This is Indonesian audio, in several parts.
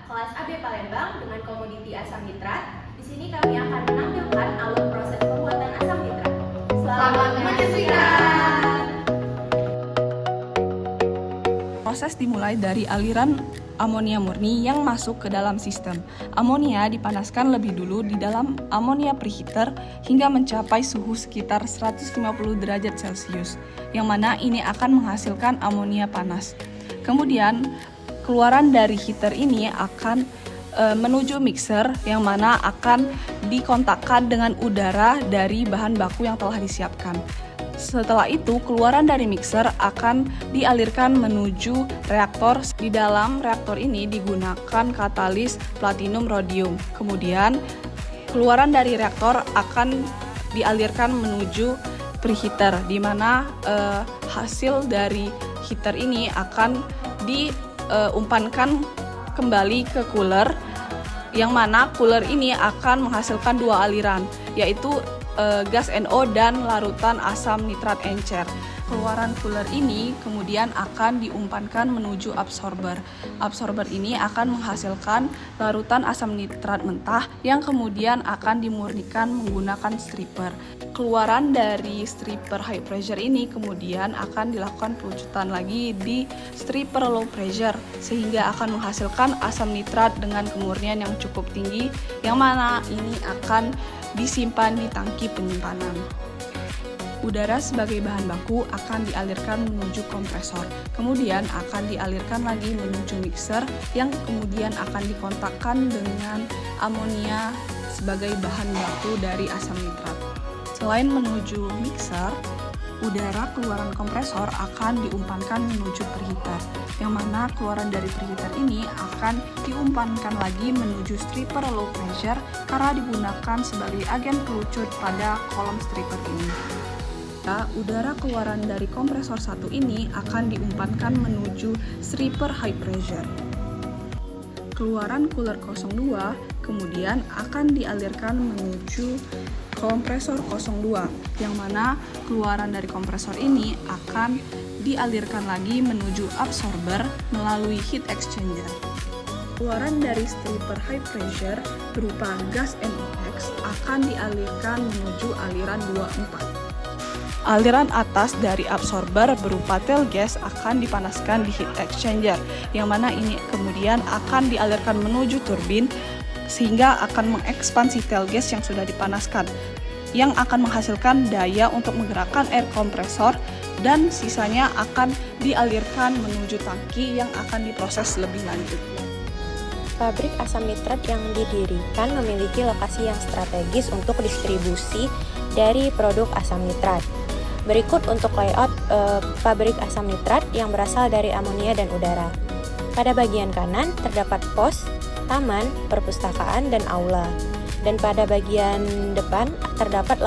kelas AB Palembang dengan komoditi asam nitrat. Di sini kami akan menampilkan alur proses pembuatan asam nitrat. Selamat menyaksikan. Proses dimulai dari aliran amonia murni yang masuk ke dalam sistem. Amonia dipanaskan lebih dulu di dalam ammonia preheater hingga mencapai suhu sekitar 150 derajat Celcius, yang mana ini akan menghasilkan amonia panas. Kemudian, keluaran dari heater ini akan menuju mixer yang mana akan dikontakkan dengan udara dari bahan baku yang telah disiapkan. Setelah itu, keluaran dari mixer akan dialirkan menuju reaktor. Di dalam reaktor ini digunakan katalis platinum rhodium. Kemudian, keluaran dari reaktor akan dialirkan menuju preheater, di mana hasil dari heater ini akan diumpankan kembali ke cooler, yang mana cooler ini akan menghasilkan dua aliran, yaitu gas NO dan larutan asam nitrat encer. Keluaran cooler ini kemudian akan diumpankan menuju absorber. Absorber ini akan menghasilkan larutan asam nitrat mentah yang kemudian akan dimurnikan menggunakan stripper. Keluaran dari stripper high pressure ini kemudian akan dilakukan pelucutan lagi di stripper low pressure sehingga akan menghasilkan asam nitrat dengan kemurnian yang cukup tinggi, yang mana ini akan disimpan di tangki penyimpanan. Udara sebagai bahan baku akan dialirkan menuju kompresor, kemudian akan dialirkan lagi menuju mixer yang kemudian akan dikontakkan dengan amonia sebagai bahan baku dari asam nitrat. Selain menuju mixer, udara keluaran kompresor akan diumpankan menuju preheater, yang mana keluaran dari preheater ini akan diumpankan lagi menuju stripper low pressure karena digunakan sebagai agen pelucut pada kolom stripper ini. Udara keluaran dari kompresor 1 ini akan diumpankan menuju stripper high pressure. Keluaran cooler 02 kemudian akan dialirkan menuju kompresor 02, yang mana keluaran dari kompresor ini akan dialirkan lagi menuju absorber melalui heat exchanger. Keluaran dari stripper high pressure berupa gas NOx akan dialirkan menuju aliran 24. Aliran atas dari absorber berupa tail gas akan dipanaskan di heat exchanger, yang mana ini kemudian akan dialirkan menuju turbin sehingga akan mengekspansi tail gas yang sudah dipanaskan, yang akan menghasilkan daya untuk menggerakkan air kompresor, dan sisanya akan dialirkan menuju tangki yang akan diproses lebih lanjut. Pabrik asam nitrat yang didirikan memiliki lokasi yang strategis untuk distribusi dari produk asam nitrat. Berikut untuk layout pabrik asam nitrat yang berasal dari amonia dan udara. Pada bagian kanan terdapat pos, taman, perpustakaan, dan aula. Dan pada bagian depan terdapat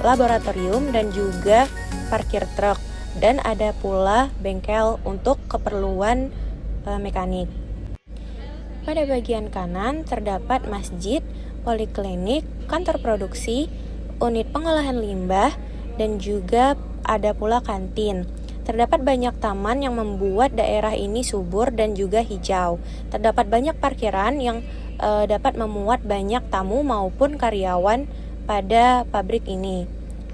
laboratorium dan juga parkir truk. Dan ada pula bengkel untuk keperluan mekanik. Pada bagian kanan terdapat masjid, poliklinik, kantor produksi, unit pengolahan limbah, dan juga ada pula kantin. Terdapat banyak taman yang membuat daerah ini subur dan juga hijau. Terdapat banyak parkiran yang dapat memuat banyak tamu maupun karyawan pada pabrik ini.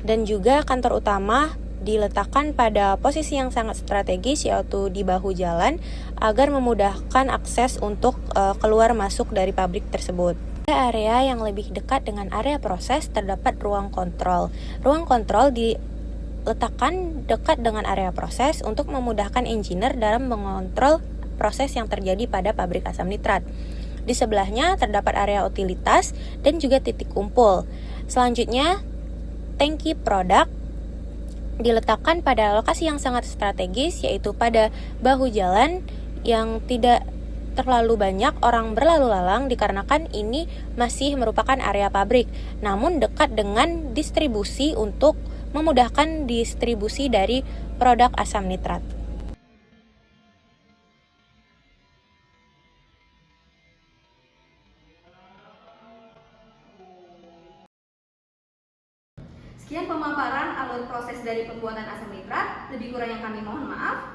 Dan juga kantor utama diletakkan pada posisi yang sangat strategis, yaitu di bahu jalan agar memudahkan akses untuk keluar masuk dari pabrik tersebut. Pada area yang lebih dekat dengan area proses terdapat ruang kontrol. Ruang kontrol diletakkan dekat dengan area proses untuk memudahkan engineer dalam mengontrol proses yang terjadi pada pabrik asam nitrat. Di sebelahnya terdapat area utilitas dan juga titik kumpul. Selanjutnya, tangki produk diletakkan pada lokasi yang sangat strategis, yaitu pada bahu jalan yang tidak terlalu banyak orang berlalu lalang dikarenakan ini masih merupakan area pabrik, namun dekat dengan distribusi untuk memudahkan distribusi dari produk asam nitrat. Sekian pemaparan alur proses dari pembuatan asam nitrat. Lebih kurangnya kami mohon maaf.